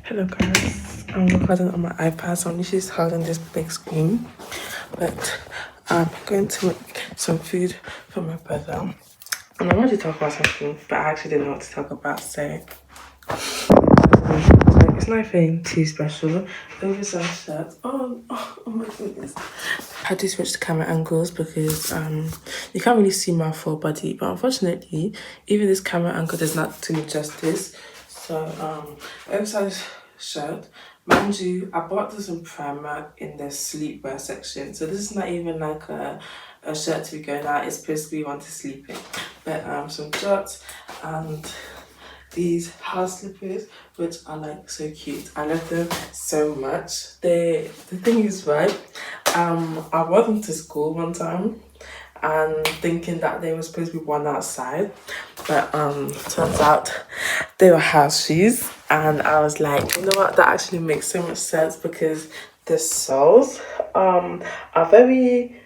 Hello guys, I'm recording on my iPad, so I'm literally just holding this big screen. But I'm going to make some food for my brother. And I want to talk about something, but I actually didn't know what to talk about, so it's nothing too special. Oversized shirt. Oh my goodness. I had to switch the camera angles because you can't really see my full body, but unfortunately, even this camera angle does not do me justice. So oversized shirt. Mind you, I bought this in Primark in the sleepwear section. So this is not even like a shirt to be going out. It's basically one to sleep in. But some shorts and these house slippers, which are like so cute. I love them so much. The thing is, right, I wore them to school one time and thinking that they were supposed to be worn outside, but turns out they were house shoes, and I was like, you know what, that actually makes so much sense because the soles are very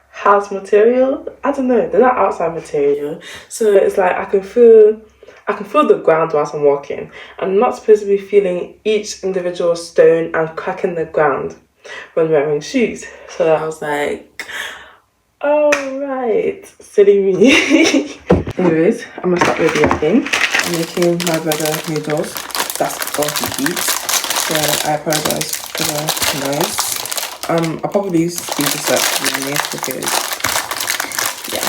house material. I don't know, they're not outside material, so it's like I can feel the ground whilst I'm walking. I'm not supposed to be feeling each individual stone and cracking the ground when wearing shoes. So I was like, oh right, silly me. Anyways, I'm gonna start with the yapping. I'm making my brother noodles. That's all he eats. So I apologize for the noise. I'll probably speed this up to be honest because yeah.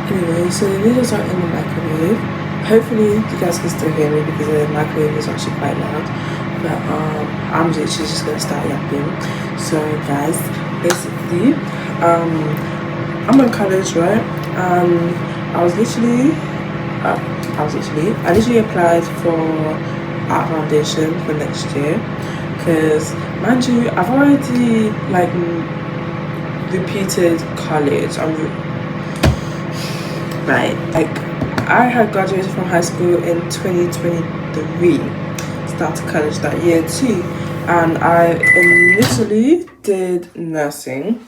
Anyway, so the noodles are in the microwave. Hopefully you guys can still hear me because the microwave is actually quite loud. But I'm literally just gonna start yapping. So guys, basically, I'm in college, right? I was literally, I literally applied for art foundation for next year because, mind you, I've already like repeated college. Right, like I had graduated from high school in 2023, started college that year too, and I initially did nursing,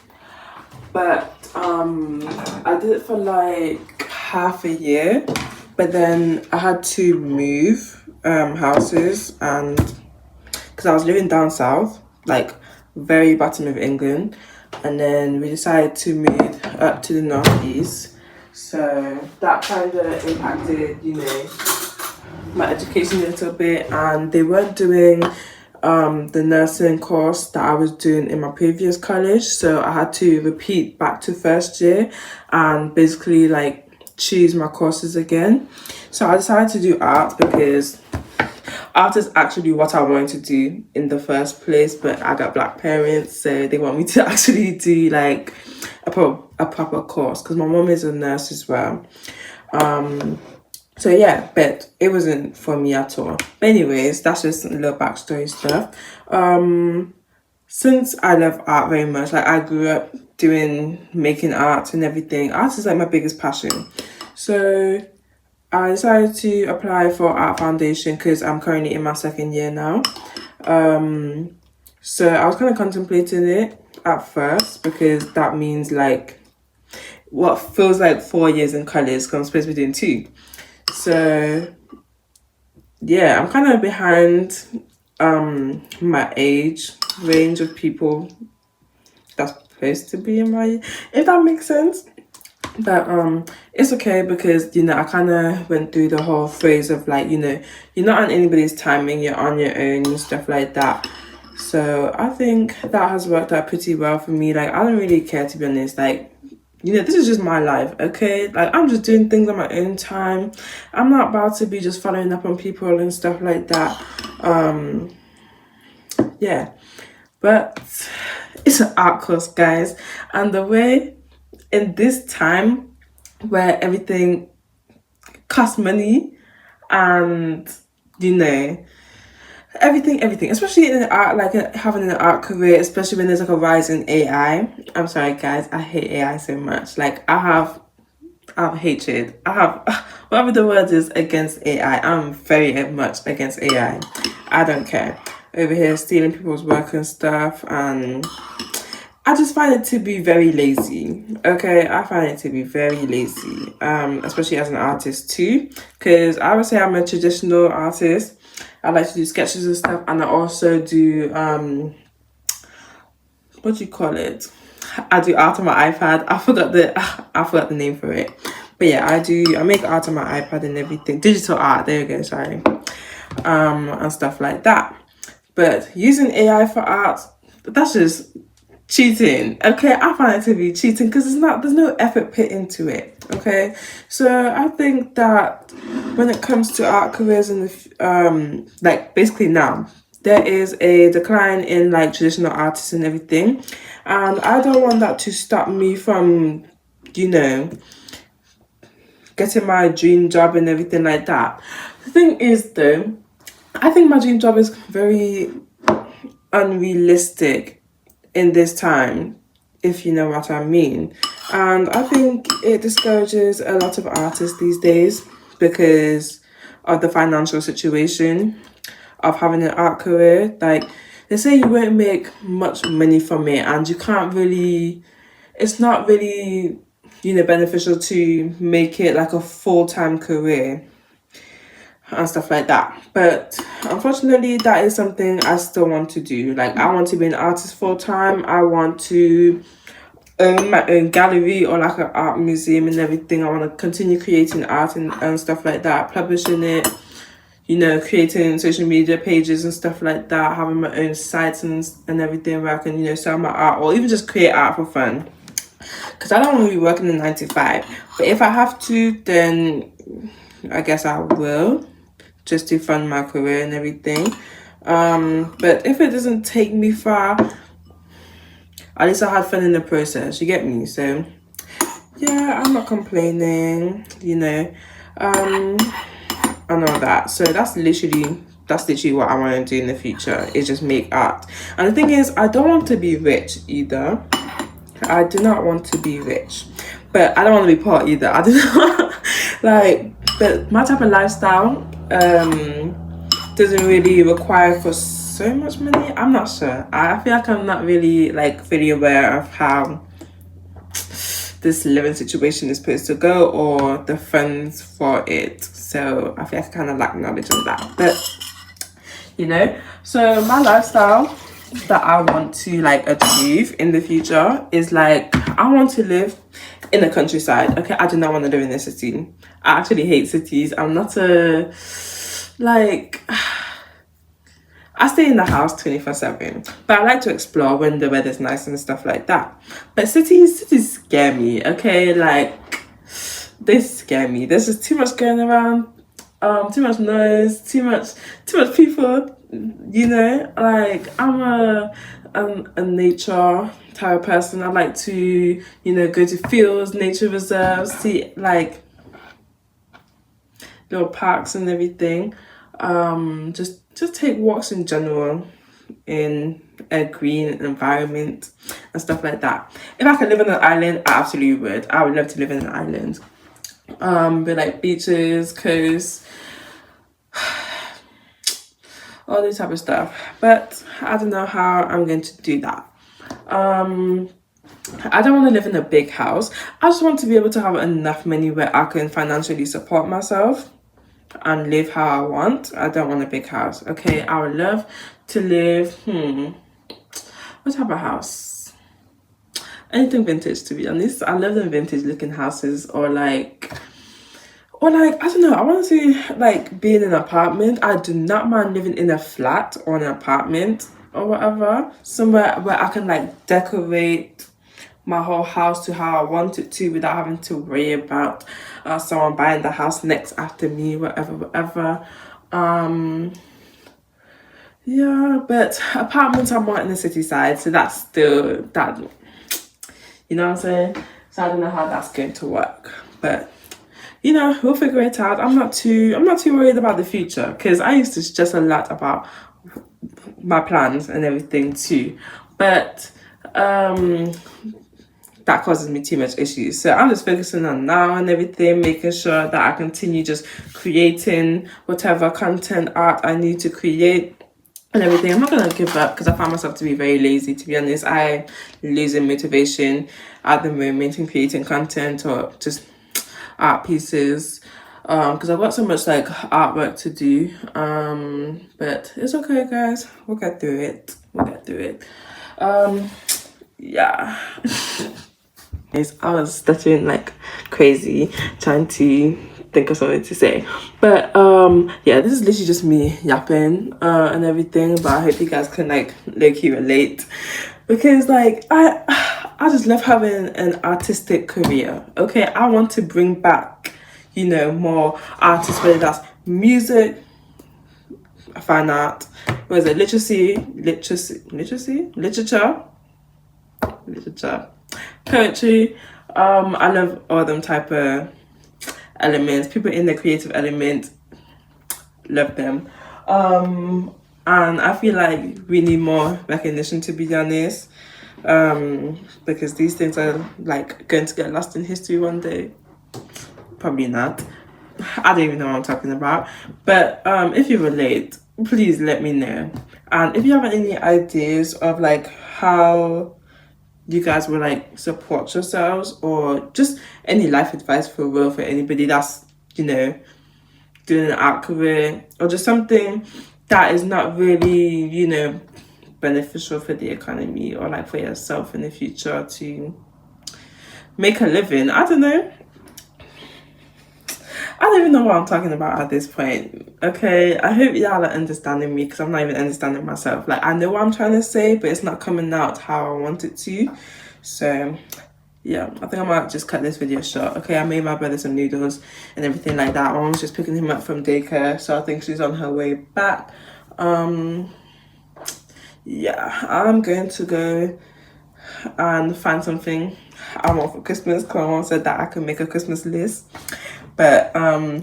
but I did it for like half a year, but then I had to move houses, and because I was living down south, like very bottom of England, and then we decided to move up to the northeast. So that kind of impacted, my education a little bit, and they weren't doing the nursing course that I was doing in my previous college, so I had to repeat back to first year and basically like choose my courses again. So I decided to do art because art is actually what I wanted to do in the first place, but I got black parents, so they want me to actually do like a proper course because my mom is a nurse as well. So yeah, but it wasn't for me at all. But anyways, that's just a little backstory stuff. Since I love art very much, like I grew up making art and everything. Art is like my biggest passion. So I decided to apply for art foundation because I'm currently in my second year now. So I was kind of contemplating it at first because that means like what feels like 4 years in college because I'm supposed to be doing 2. So yeah, I'm kind of behind my age range of people that's supposed to be in my, if that makes sense. But it's okay because I kind of went through the whole phase of like, you're not on anybody's timing, you're on your own and stuff like that. So I think that has worked out pretty well for me. Like I don't really care, to be honest. Like, this is just my life, okay? Like I'm just doing things on my own time. I'm not about to be just following up on people and stuff like that. Yeah, but it's an art course, guys, and the way in this time where everything costs money and everything, especially in the art, like having an art career, especially when there's like a rise in AI. I'm sorry guys, I hate AI so much. Like I have I have hatred. I have whatever the word is against AI. I'm very much against AI. I don't care. Over here stealing people's work and stuff, and I just find it to be very lazy. Okay, I find it to be very lazy. Especially as an artist too. Because I would say I'm a traditional artist. I like to do sketches and stuff, and I also do what do you call it? I do art on my iPad. I forgot the name for it. But yeah, I make art on my iPad and everything. Digital art, there you go, sorry. And stuff like that. But using AI for art, that's just cheating. Okay, I find it to be cheating because there's no effort put into it. Okay. So I think that when it comes to art careers in the like basically now, there is a decline in like traditional artists and everything. And I don't want that to stop me from, you know, getting my dream job and everything like that. The thing is though, I think my dream job is very unrealistic in this time, if you know what I mean. And I think it discourages a lot of artists these days because of the financial situation of having an art career. Like, they say you won't make much money from it, and you can't really, it's not really, you know, beneficial to make it like a full-time career and stuff like that. But unfortunately, that is something I still want to do. Like, I want to be an artist full-time. I want to own my own gallery or like an art museum and everything. I want to continue creating art and stuff like that, publishing it, you know, creating social media pages and stuff like that, having my own sites and everything where I can, you know, sell my art or even just create art for fun. Because I don't want to be working in 9 to 5. But if I have to, then I guess I will, just to fund my career and everything. But if it doesn't take me far, at least I had fun in the process, you get me? So yeah, I'm not complaining, you know. And all that. So that's literally what I want to do in the future, is just make art. And the thing is, I don't want to be rich either. I do not want to be rich, but I don't want to be poor either. I do not like, but my type of lifestyle doesn't really require for so much money. I'm not sure. I feel like I'm not really like fully aware of how this living situation is supposed to go or the funds for it. So I feel like I kind of lack knowledge on that. But you know, so my lifestyle that I want to like achieve in the future is like, I want to live in the countryside. Okay, I do not want to live in a city. I actually hate cities. I'm not a like, I stay in the house 24/7, but I like to explore when the weather's nice and stuff like that. But cities scare me. Okay, like, they scare me. There's just too much going around, too much noise, too much people. You know, like, I'm a nature type of person. I like to, you know, go to fields, nature reserves, see like little parks and everything. Just take walks in general in a green environment and stuff like that. If I could live on an island, I absolutely would. I would love to live in an island. But like beaches, coasts, all this type of stuff. But I don't know how I'm going to do that. I don't want to live in a big house. I just want to be able to have enough money where I can financially support myself and live how I want. I don't want a big house. Okay, I would love to live, what type of house? Anything vintage, to be honest. I love the vintage looking houses, or like, I don't know, I want to like be in an apartment. I do not mind living in a flat or an apartment or whatever, somewhere where I can like decorate my whole house to how I want it to without having to worry about someone buying the house next after me, whatever. Yeah, but apartments are more in the city side, so that's still that, you know what I'm saying? So I don't know how that's going to work, but you know, we'll figure it out. I'm not too worried about the future, because I used to stress a lot about my plans and everything too. But that causes me too much issues. So I'm just focusing on now and everything, making sure that I continue just creating whatever content art I need to create and everything. I'm not gonna give up because I find myself to be very lazy, to be honest. I'm losing motivation at the moment in creating content or just art pieces, because I've got so much like artwork to do, but it's okay, guys, we'll get through it. Yeah. I was stuttering like crazy trying to think of something to say, but yeah, this is literally just me yapping and everything, but I hope you guys can like low-key relate, because like I just love having an artistic career. Okay, I want to bring back, you know, more artists, whether that's music, fine art, what is it, literature, poetry. I love all them type of elements. People in the creative element, love them. And I feel like we need more recognition, to be honest, because these things are like going to get lost in history one day. Probably not. I don't even know what I'm talking about. But if you relate, please let me know. And if you have any ideas of like how you guys will like support yourselves, or just any life advice for real for anybody that's, you know, doing an art career, or just something that is not really, you know, beneficial for the economy or like for yourself in the future to make a living. I don't know. I don't even know what I'm talking about at this point. Okay, I hope y'all are understanding me, because I'm not even understanding myself. Like, I know what I'm trying to say, but it's not coming out how I want it to. So yeah, I think I might just cut this video short. Okay, I made my brother some noodles and everything like that. My mom's just picking him up from daycare, so I think she's on her way back. Yeah, I'm going to go and find something I want for Christmas, because my mom said that I can make a Christmas list. But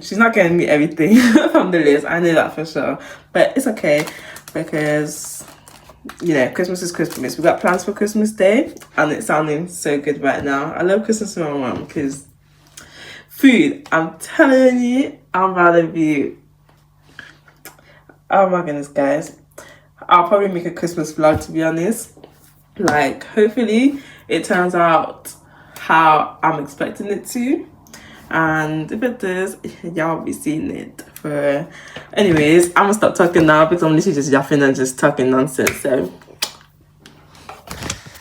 she's not getting me everything from the list, I know that for sure. But it's okay, because, you know, Christmas is Christmas. We got plans for Christmas Day, and it's sounding so good right now. I love Christmas with my mom, because food, I'm telling you, I'm about to be, oh my goodness, guys. I'll probably make a Christmas vlog, to be honest. Like, hopefully it turns out how I'm expecting it to. And if it does, y'all will be seeing it. For anyways, I'm gonna stop talking now, because I'm literally just yapping and just talking nonsense. So